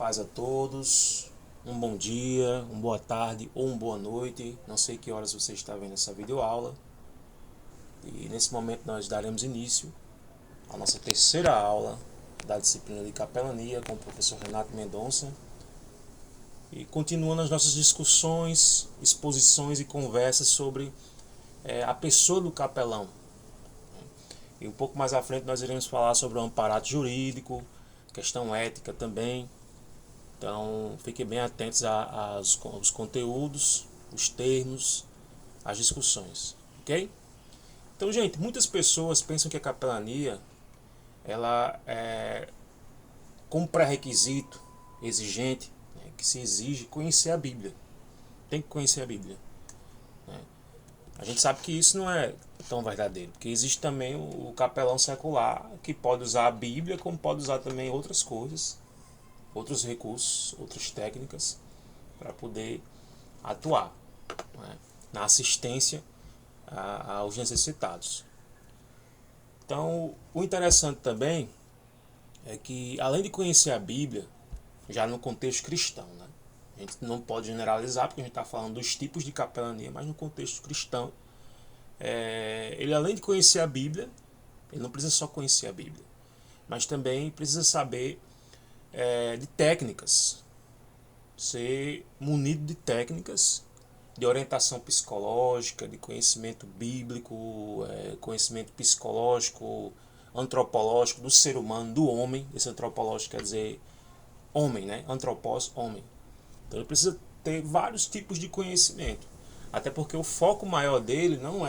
paz a todos, um bom dia, uma boa tarde ou uma boa noite. Não sei que horas você está vendo essa videoaula. E nesse momento nós daremos início à nossa terceira aula da disciplina de capelania com o professor Renato Mendonça. E continuando as nossas discussões, exposições e conversas sobre a pessoa do capelão. E um pouco mais à frente nós iremos falar sobre o amparato jurídico, questão ética também. Então fiquem bem atentos aos conteúdos, os termos, as discussões, ok? Então, gente, muitas pessoas pensam que a capelania, ela é como pré-requisito exigente, né, que se exige conhecer a Bíblia. Tem que conhecer a Bíblia. Né? A gente sabe que isso não é tão verdadeiro, porque existe também o capelão secular, que pode usar a Bíblia, como pode usar também outras coisas, outros recursos, outras técnicas para poder atuar, né, na assistência aos necessitados. Então, o interessante também é que, além de conhecer a Bíblia, já no contexto cristão, né, a gente não pode generalizar, porque a gente está falando dos tipos de capelania, mas no contexto cristão, ele além de conhecer a Bíblia, ele não precisa só conhecer a Bíblia, mas também precisa saber de técnicas, ser munido de técnicas de orientação psicológica, de conhecimento bíblico, conhecimento psicológico, antropológico do ser humano, do homem. Esse antropológico quer dizer homem, né? Antropós, homem. Então ele precisa ter vários tipos de conhecimento. Até porque o foco maior dele não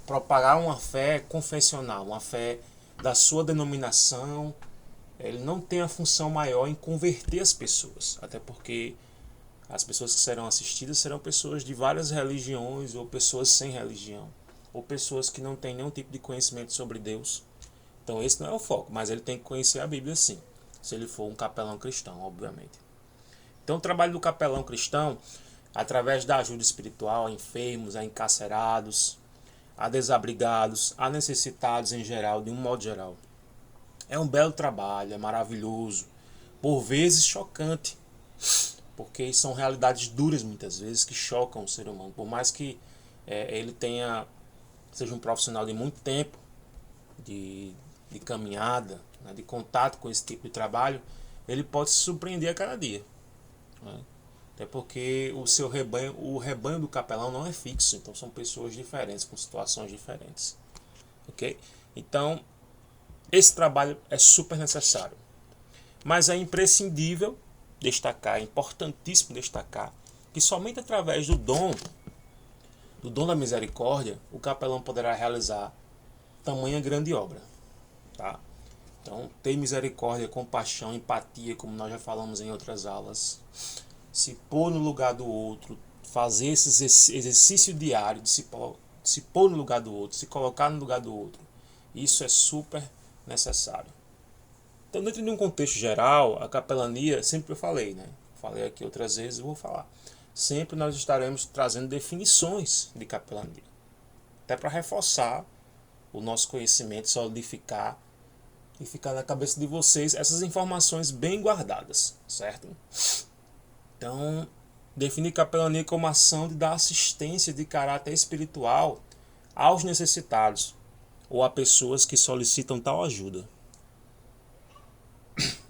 propagar uma fé confessional, uma fé da sua denominação. Ele não tem a função maior em converter as pessoas. Até porque as pessoas que serão assistidas serão pessoas de várias religiões, ou pessoas sem religião, ou pessoas que não têm nenhum tipo de conhecimento sobre Deus. Então esse não é o foco, mas ele tem que conhecer a Bíblia sim, se ele for um capelão cristão, obviamente. Então o trabalho do capelão cristão, através da ajuda espiritual a enfermos, a encarcerados, a desabrigados, a necessitados em geral, de um modo geral, é um belo trabalho, é maravilhoso, por vezes chocante, porque são realidades duras muitas vezes que chocam o ser humano. Por mais que ele seja um profissional de muito tempo de caminhada, né, de contato com esse tipo de trabalho, ele pode se surpreender a cada dia. Né? Até porque o rebanho do capelão não é fixo, então são pessoas diferentes, com situações diferentes. Ok? Então, esse trabalho é super necessário. Mas é imprescindível destacar, é importantíssimo destacar, que somente através do dom da misericórdia, o capelão poderá realizar tamanha grande obra. Tá? Então, ter misericórdia, compaixão, empatia, como nós já falamos em outras aulas, se pôr no lugar do outro, fazer esse exercício diário de se pôr no lugar do outro, se colocar no lugar do outro, isso é super necessário. Então, dentro de um contexto geral, a capelania, sempre eu falei, né? Falei aqui outras vezes e vou falar. Sempre nós estaremos trazendo definições de capelania. Até para reforçar o nosso conhecimento, solidificar e ficar na cabeça de vocês essas informações bem guardadas, certo? Então, definir capelania como ação de dar assistência de caráter espiritual aos necessitados ou a pessoas que solicitam tal ajuda.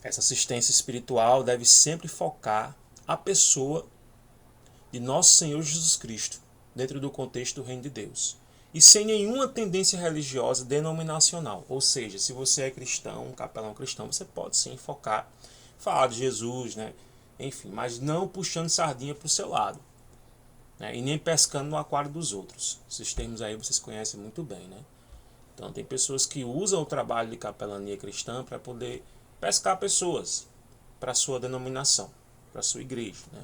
Essa assistência espiritual deve sempre focar a pessoa de nosso Senhor Jesus Cristo, dentro do contexto do Reino de Deus. E sem nenhuma tendência religiosa denominacional. Ou seja, se você é cristão, um capelão cristão, você pode sim focar, falar de Jesus, né? Enfim, mas não puxando sardinha para o seu lado. Né? E nem pescando no aquário dos outros. Esses termos aí vocês conhecem muito bem, né? Então tem pessoas que usam o trabalho de capelania cristã para poder pescar pessoas para a sua denominação, para a sua igreja. Né?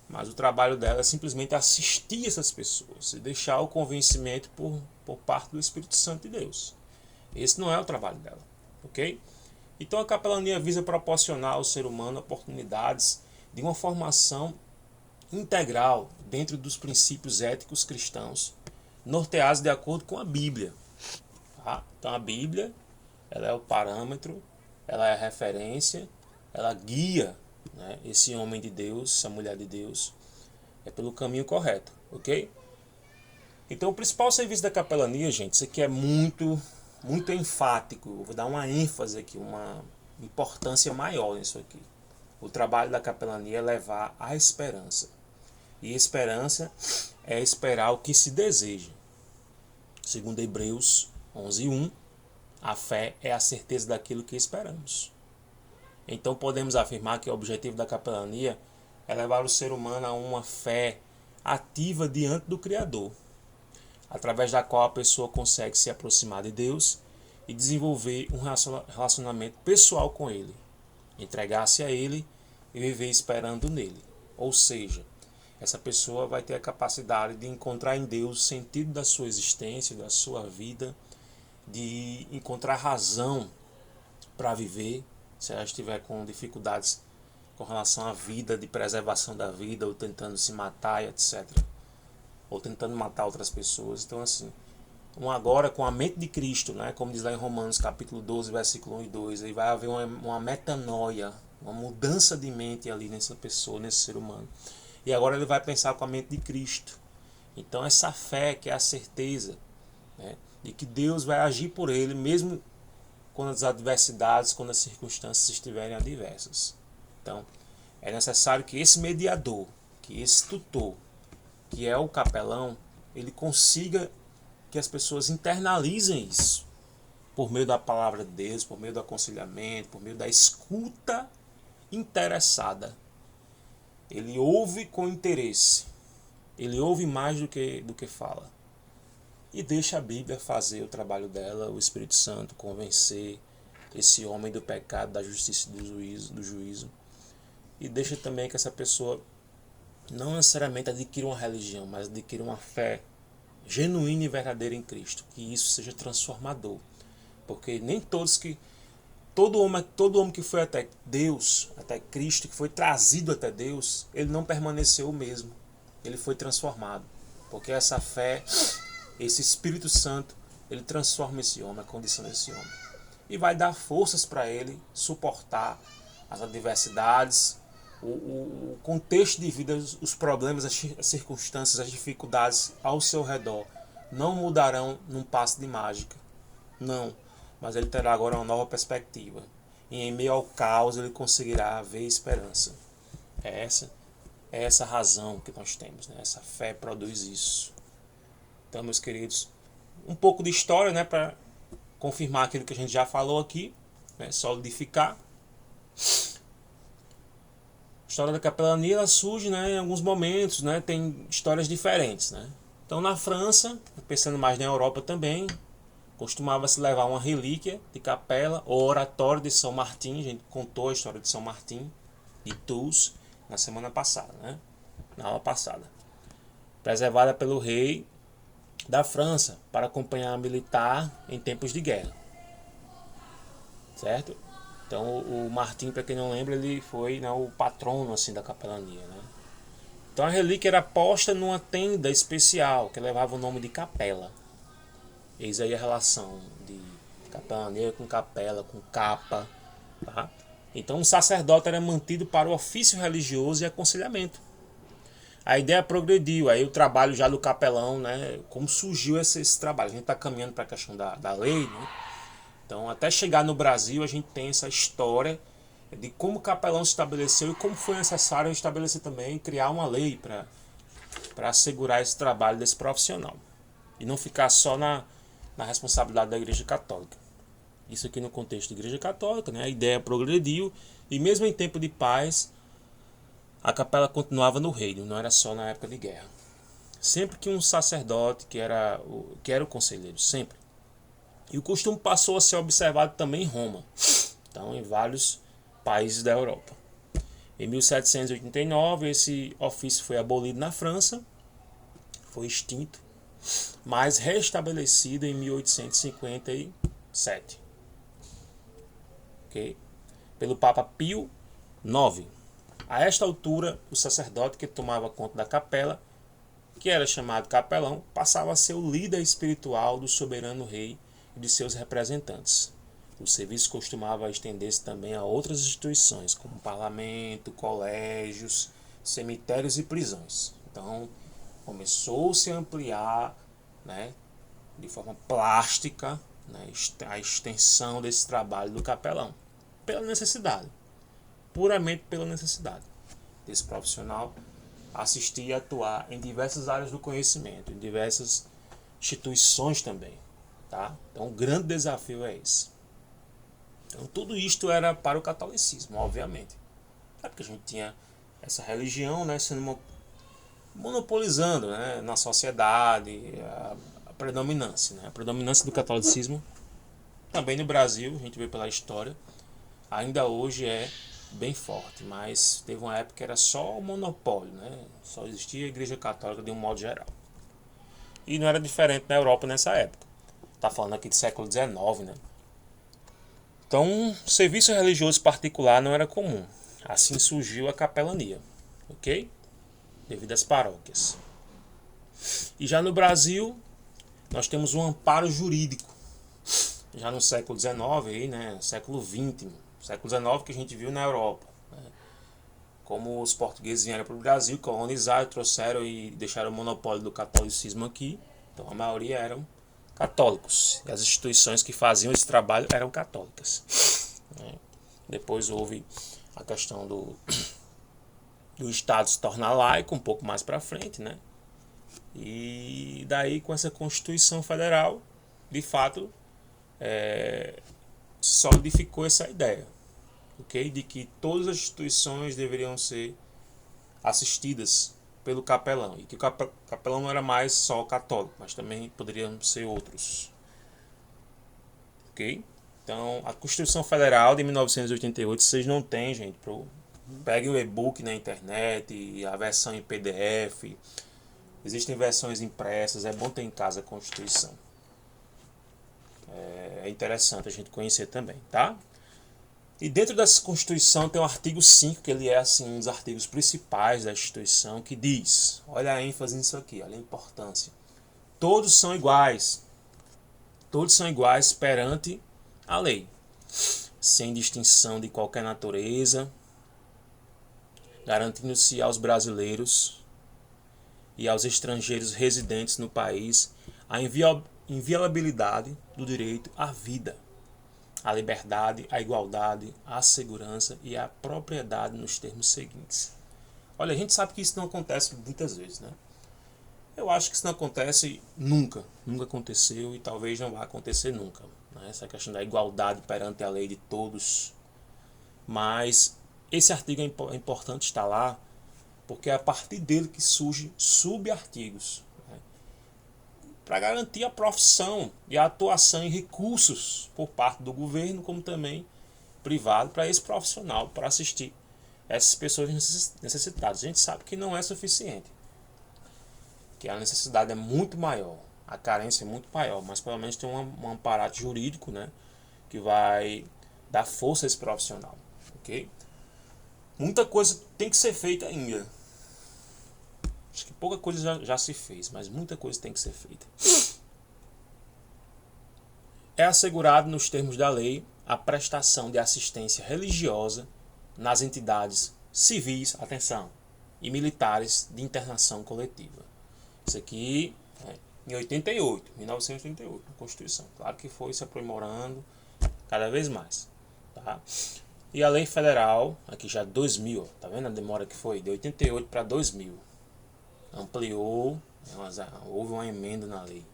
Mas o trabalho dela é simplesmente assistir essas pessoas e deixar o convencimento por parte do Espírito Santo de Deus. Esse não é o trabalho dela. Ok? Então a capelania visa proporcionar ao ser humano oportunidades de uma formação integral dentro dos princípios éticos cristãos, norteados de acordo com a Bíblia. Tá? Então a Bíblia ela é o parâmetro, ela é a referência, ela guia, né, esse homem de Deus, essa mulher de Deus, pelo caminho correto, ok? Então o principal serviço da capelania, gente, isso aqui é muito enfático, eu vou dar uma ênfase aqui, uma importância maior nisso aqui. O trabalho da capelania é levar a esperança. E esperança é esperar o que se deseja. Segundo Hebreus 11:1, a fé é a certeza daquilo que esperamos. Então podemos afirmar que o objetivo da capelania é levar o ser humano a uma fé ativa diante do Criador, através da qual a pessoa consegue se aproximar de Deus e desenvolver um relacionamento pessoal com Ele, entregar-se a Ele e viver esperando nele. Ou seja, essa pessoa vai ter a capacidade de encontrar em Deus o sentido da sua existência, da sua vida, de encontrar razão para viver, se ela estiver com dificuldades com relação à vida, de preservação da vida, ou tentando se matar, etc. Ou tentando matar outras pessoas. Então, assim, agora com a mente de Cristo, né, como diz lá em Romanos capítulo 12, versículo 1 e 2, aí vai haver uma metanoia, uma mudança de mente ali nessa pessoa, nesse ser humano. E agora ele vai pensar com a mente de Cristo. Então essa fé que é a certeza, né, de que Deus vai agir por ele, mesmo quando as adversidades, quando as circunstâncias estiverem adversas. Então é necessário que esse mediador, que esse tutor, que é o capelão, ele consiga que as pessoas internalizem isso por meio da palavra de Deus, por meio do aconselhamento, por meio da escuta interessada. Ele ouve com interesse. Ele ouve mais do que fala. E deixa a Bíblia fazer o trabalho dela, o Espírito Santo convencer esse homem do pecado, da justiça e do juízo. E deixa também que essa pessoa não necessariamente adquira uma religião, mas adquira uma fé genuína e verdadeira em Cristo. Que isso seja transformador. Porque nem todos que... Todo homem que foi até Deus, até Cristo, que foi trazido até Deus, ele não permaneceu o mesmo. Ele foi transformado. Porque essa fé, esse Espírito Santo, ele transforma esse homem, a condição desse homem. E vai dar forças para ele suportar as adversidades, o contexto de vida, os problemas, as circunstâncias, as dificuldades ao seu redor. Não mudarão num passe de mágica. Não. Mas ele terá agora uma nova perspectiva. E em meio ao caos ele conseguirá ver esperança. É essa a razão que nós temos, né? Essa fé produz isso. Então, meus queridos, um pouco de história, né, para confirmar aquilo que a gente já falou aqui, né, solidificar. A história da capelania ela surge, né, em alguns momentos, né, tem histórias diferentes, né? Então, na França, pensando mais na Europa também, costumava-se levar uma relíquia de capela ou oratório de São Martim. A gente contou a história de São Martim de Tours na semana passada, né? Na aula passada. Preservada pelo rei da França para acompanhar a militar em tempos de guerra. Certo? Então o Martim, para quem não lembra, ele foi, né, o patrono assim, da capelania, né? Então a relíquia era posta numa tenda especial que levava o nome de capela. Eis aí a relação de capelania com capela, com capa. Tá? Então um sacerdote era mantido para o ofício religioso e aconselhamento. A ideia progrediu, aí o trabalho já do capelão, né? Como surgiu esse trabalho? A gente está caminhando para a questão da lei, né? Então até chegar no Brasil a gente tem essa história de como o capelão se estabeleceu e como foi necessário estabelecer também, criar uma lei para assegurar esse trabalho desse profissional. E não ficar só na responsabilidade da Igreja Católica. Isso aqui no contexto da Igreja Católica, né? A ideia progrediu e mesmo em tempo de paz a capela continuava no reino, não era só na época de guerra. Sempre que um sacerdote, que era o conselheiro, sempre. E o costume passou a ser observado também em Roma, então em vários países da Europa. Em 1789 esse ofício foi abolido na França, foi extinto, mas restabelecido em 1857, okay? Pelo Papa Pio IX. A esta altura, o sacerdote que tomava conta da capela, que era chamado capelão, passava a ser o líder espiritual do soberano rei e de seus representantes. o serviço costumava estender-se também a outras instituições, como parlamento, colégios, cemitérios e prisões. Então, começou-se a ampliar, né, de forma plástica, né, a extensão desse trabalho do capelão, pela necessidade, puramente pela necessidade desse profissional assistir e atuar em diversas áreas do conhecimento, em diversas instituições também. Tá? Então, o grande desafio é esse. Então, tudo isto era para o catolicismo, obviamente. É porque a gente tinha essa religião, né, sendo monopolizando, né, na sociedade a predominância. Né? A predominância do catolicismo, também no Brasil, a gente vê pela história, ainda hoje é bem forte, mas teve uma época que era só o monopólio, né? Só existia a Igreja Católica de um modo geral. E não era diferente na Europa nessa época. Tá falando aqui do século XIX, né? Então, serviço religioso particular não era comum. Assim surgiu a capelania, ok? Devido às paróquias. E já no Brasil, nós temos um amparo jurídico. Já no século XIX, aí, né? Século XX, século XIX que a gente viu na Europa. Né? Como os portugueses vieram para o Brasil, colonizaram, trouxeram e deixaram o monopólio do catolicismo aqui. Então a maioria eram católicos. E as instituições que faziam esse trabalho eram católicas. Né? Depois houve a questão do Estado se tornar laico um pouco mais para frente. Né? E daí com essa Constituição Federal, de fato, solidificou essa ideia, okay? De que todas as instituições deveriam ser assistidas pelo capelão, e que o capelão não era mais só católico, mas também poderiam ser outros. Ok? Então, a Constituição Federal de 1988, vocês não têm, gente, pegue o e-book na internet, a versão em PDF, existem versões impressas, é bom ter em casa a Constituição. É interessante a gente conhecer também, tá? E dentro dessa Constituição tem o artigo 5, que ele é assim, um dos artigos principais da instituição, que diz, olha a ênfase nisso aqui, olha a importância. Todos são iguais perante a lei, sem distinção de qualquer natureza, garantindo-se aos brasileiros e aos estrangeiros residentes no país a inviolabilidade do direito à vida, à liberdade, à igualdade, à segurança e à propriedade nos termos seguintes. Olha, a gente sabe que isso não acontece muitas vezes, né? Eu acho que isso não acontece nunca aconteceu e talvez não vá acontecer nunca. Né? Essa questão da igualdade perante a lei de todos. Mas esse artigo é importante estar lá, porque é a partir dele que surgem subartigos, né? Para garantir a profissão e a atuação em recursos por parte do governo, como também privado, para esse profissional, para assistir essas pessoas necessitadas. A gente sabe que não é suficiente, que a necessidade é muito maior, a carência é muito maior, mas pelo menos tem um amparo jurídico, né, que vai dar força a esse profissional, ok? Muita coisa tem que ser feita ainda. Acho que pouca coisa já se fez, mas muita coisa tem que ser feita. É assegurado nos termos da lei a prestação de assistência religiosa nas entidades civis, atenção, e militares de internação coletiva. Isso aqui em 1988, na Constituição. Claro que foi se aprimorando cada vez mais. Tá? E a lei federal, aqui já 2000, tá vendo a demora que foi? De 88 para 2000. Ampliou, houve uma emenda na lei.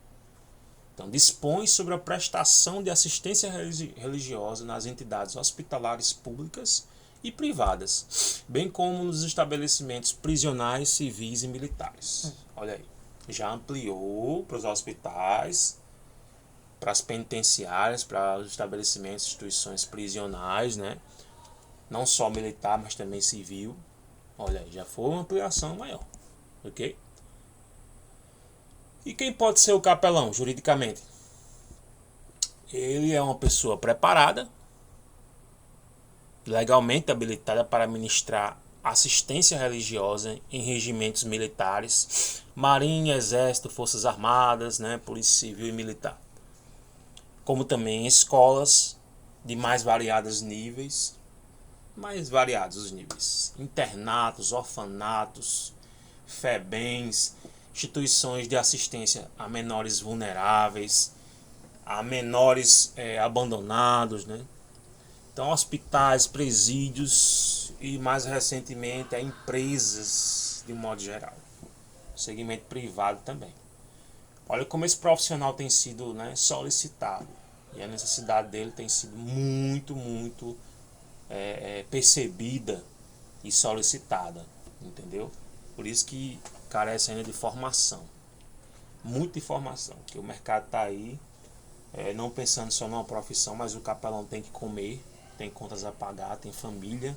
Então, dispõe sobre a prestação de assistência religiosa nas entidades hospitalares públicas e privadas, bem como nos estabelecimentos prisionais, civis e militares. Olha aí, já ampliou para os hospitais, para as penitenciárias, para os estabelecimentos, instituições prisionais, né? Não só militar, mas também civil. Olha aí, já foi uma ampliação maior. Ok? E quem pode ser o capelão, juridicamente? Ele é uma pessoa preparada, legalmente habilitada para ministrar assistência religiosa em regimentos militares, marinha, exército, forças armadas, né, polícia civil e militar. Como também em escolas de mais variados níveis. Mais variados os níveis. Internatos, orfanatos, FEBEMs, instituições de assistência a menores vulneráveis, a menores abandonados, né? Então, hospitais, presídios e, mais recentemente, a empresas de um modo geral. Segmento privado também. Olha como esse profissional tem sido, né, solicitado. E a necessidade dele tem sido muito percebida e solicitada. Entendeu? Por isso que carece ainda de formação. Muita informação. Porque o mercado está aí, não pensando só numa profissão, mas o capelão tem que comer, tem contas a pagar, tem família,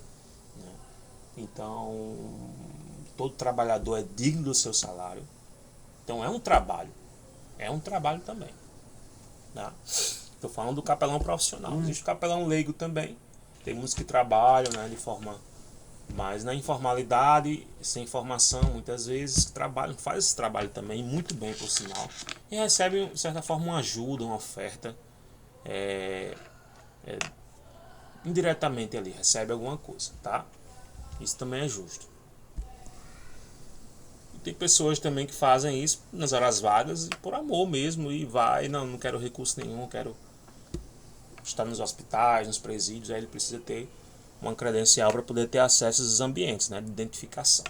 né? Então, todo trabalhador é digno do seu salário. Então, é um trabalho também, tá? Estou falando do capelão profissional. Existe o capelão leigo também. Tem muitos que trabalham, né, de forma mais na informalidade, sem formação, muitas vezes trabalham, fazem esse trabalho também muito bem, por sinal, e recebem, de certa forma, uma ajuda, uma oferta, indiretamente ali, recebe alguma coisa, tá? Isso também é justo. E tem pessoas também que fazem isso nas horas vagas por amor mesmo, e vai, não quero recurso nenhum, quero estar nos hospitais, nos presídios, aí ele precisa ter uma credencial para poder ter acesso a esses ambientes, né, de identificação,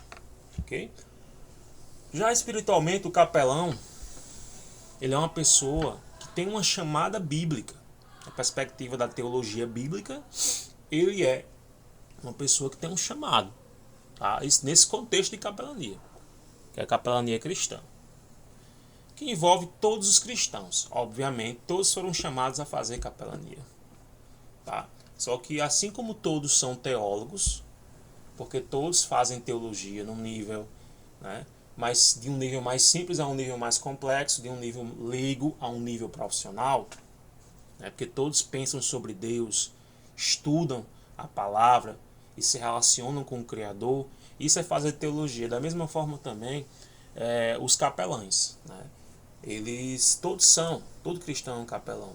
ok? Já espiritualmente, o capelão, ele é uma pessoa que tem uma chamada bíblica. Na perspectiva da teologia bíblica, ele é uma pessoa que tem um chamado, tá? Isso nesse contexto de capelania, que é a capelania cristã, que envolve todos os cristãos. Obviamente, todos foram chamados a fazer capelania, tá? Só que assim como todos são teólogos, porque todos fazem teologia num nível, né, mas de um nível mais simples a um nível mais complexo, de um nível leigo a um nível profissional, né, porque todos pensam sobre Deus, estudam a palavra e se relacionam com o Criador. Isso é fazer teologia. Da mesma forma também, os capelães, né, todo cristão é um capelão,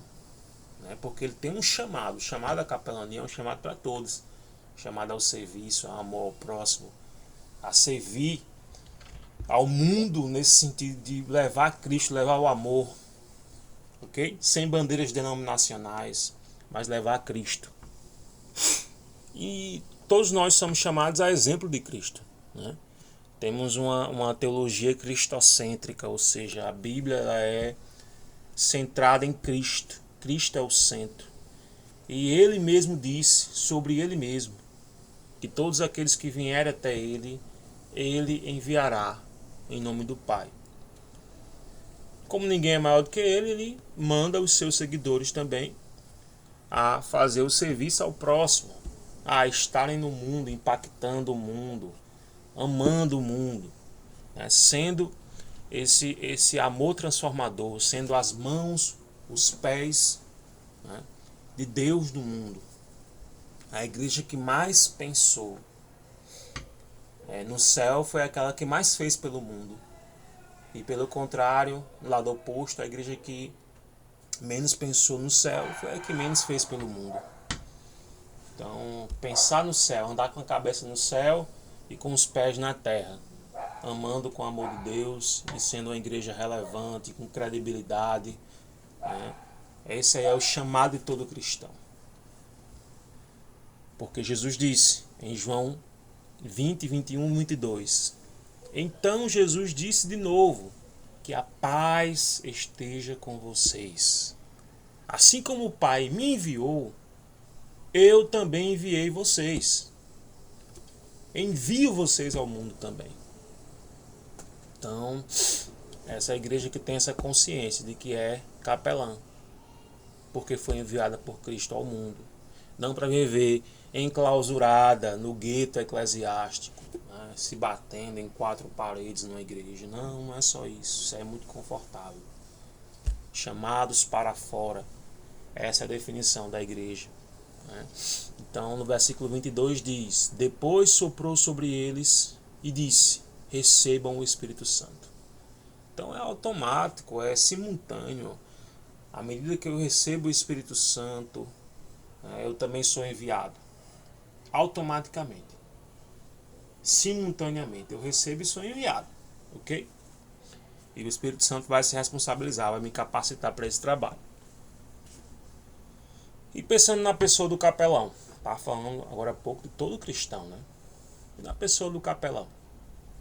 né, porque ele tem um chamado. O chamado à capelania é um chamado para todos, chamado ao serviço, ao amor ao próximo, a servir ao mundo nesse sentido de levar Cristo, levar o amor, ok? Sem bandeiras denominacionais, mas levar Cristo. E todos nós somos chamados a exemplo de Cristo, né? Temos uma teologia cristocêntrica, ou seja, a Bíblia ela é centrada em Cristo. Cristo é o centro. E ele mesmo disse sobre ele mesmo que todos aqueles que vierem até ele, ele enviará em nome do Pai. Como ninguém é maior do que ele manda os seus seguidores também a fazer o serviço ao próximo, a estarem no mundo, impactando o mundo, amando o mundo, né? Sendo esse amor transformador, sendo as mãos, os pés, né, de Deus no mundo. A igreja que mais pensou no céu foi aquela que mais fez pelo mundo. E pelo contrário, no lado oposto, a igreja que menos pensou no céu foi a que menos fez pelo mundo. Então, pensar no céu, andar com a cabeça no céu e com os pés na terra, amando com o amor de Deus e sendo uma igreja relevante, com credibilidade, né? Esse aí é o chamado de todo cristão. Porque Jesus disse em João 20, 21, 22: então Jesus disse de novo, que a paz esteja com vocês. Assim como o Pai me enviou, eu também enviei vocês. Envio vocês ao mundo também. Então, essa é a igreja que tem essa consciência de que é capelã, porque foi enviada por Cristo ao mundo. Não para viver enclausurada no gueto eclesiástico, né, se batendo em quatro paredes numa igreja. Não é só isso. Isso é muito confortável. Chamados para fora. Essa é a definição da igreja, né? Então, no versículo 22 diz: depois soprou sobre eles e disse: recebam o Espírito Santo. Então é automático, é simultâneo. À medida que eu recebo o Espírito Santo, eu também sou enviado. Automaticamente. Simultaneamente. Eu recebo e sou enviado. Ok? E o Espírito Santo vai se responsabilizar, vai me capacitar para esse trabalho. E pensando na pessoa do capelão. Estava falando agora há pouco de todo cristão, né? Na pessoa do capelão.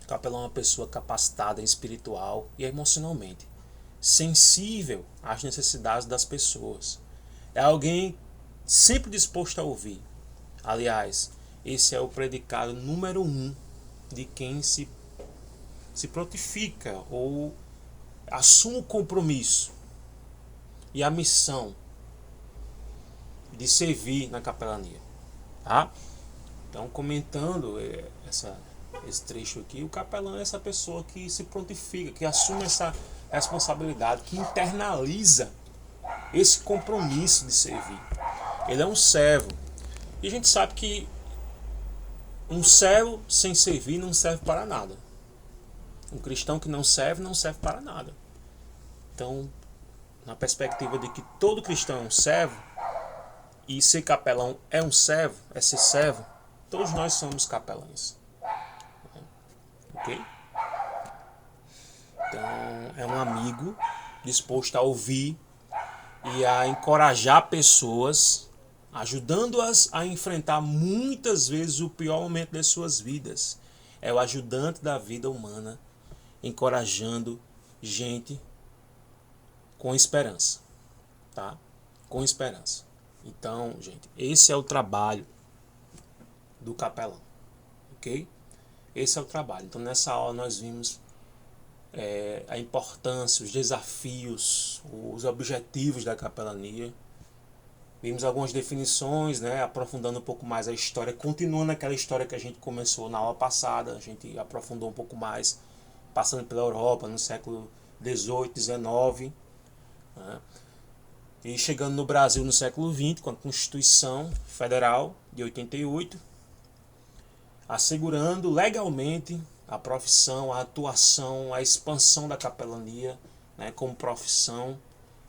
O capelão é uma pessoa capacitada espiritual e emocionalmente, sensível às necessidades das pessoas. É alguém sempre disposto a ouvir. Aliás, esse é o predicado número 1 de quem se prontifica ou assume o compromisso e a missão de servir na capelania. Tá? Então, comentando esse trecho aqui, o capelão é essa pessoa que se prontifica, que assume essa responsabilidade, que internaliza esse compromisso de servir. Ele é um servo. E a gente sabe que um servo sem servir não serve para nada. Um cristão que não serve para nada. Então, na perspectiva de que todo cristão é um servo, e ser capelão é um servo, é ser servo, todos nós somos capelães. Ok? Então, é um amigo disposto a ouvir e a encorajar pessoas, ajudando-as a enfrentar muitas vezes o pior momento das suas vidas. É o ajudante da vida humana, encorajando gente com esperança, tá? Com esperança. Então, gente, esse é o trabalho do capelão, ok? Esse é o trabalho. Então, nessa aula nós vimos a importância, os desafios, os objetivos da capelania. Vimos algumas definições, né, aprofundando um pouco mais a história, continuando aquela história que a gente começou na aula passada. A gente aprofundou um pouco mais, passando pela Europa no século XVIII, XIX, né, e chegando no Brasil no século XX, com a Constituição Federal de 88, assegurando legalmente a profissão, a atuação, a expansão da capelania, né, como profissão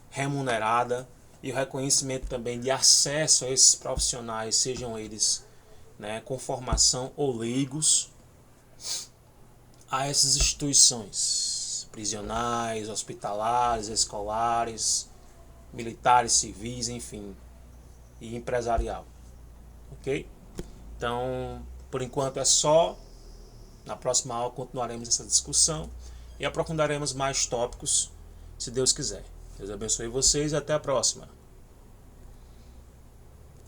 remunerada, e o reconhecimento também de acesso a esses profissionais, sejam eles, né, com formação ou leigos, a essas instituições prisionais, hospitalares, escolares, militares, civis, enfim, e empresarial. Ok? Então, por enquanto é só. Na próxima aula continuaremos essa discussão e aprofundaremos mais tópicos, se Deus quiser. Deus abençoe vocês e até a próxima.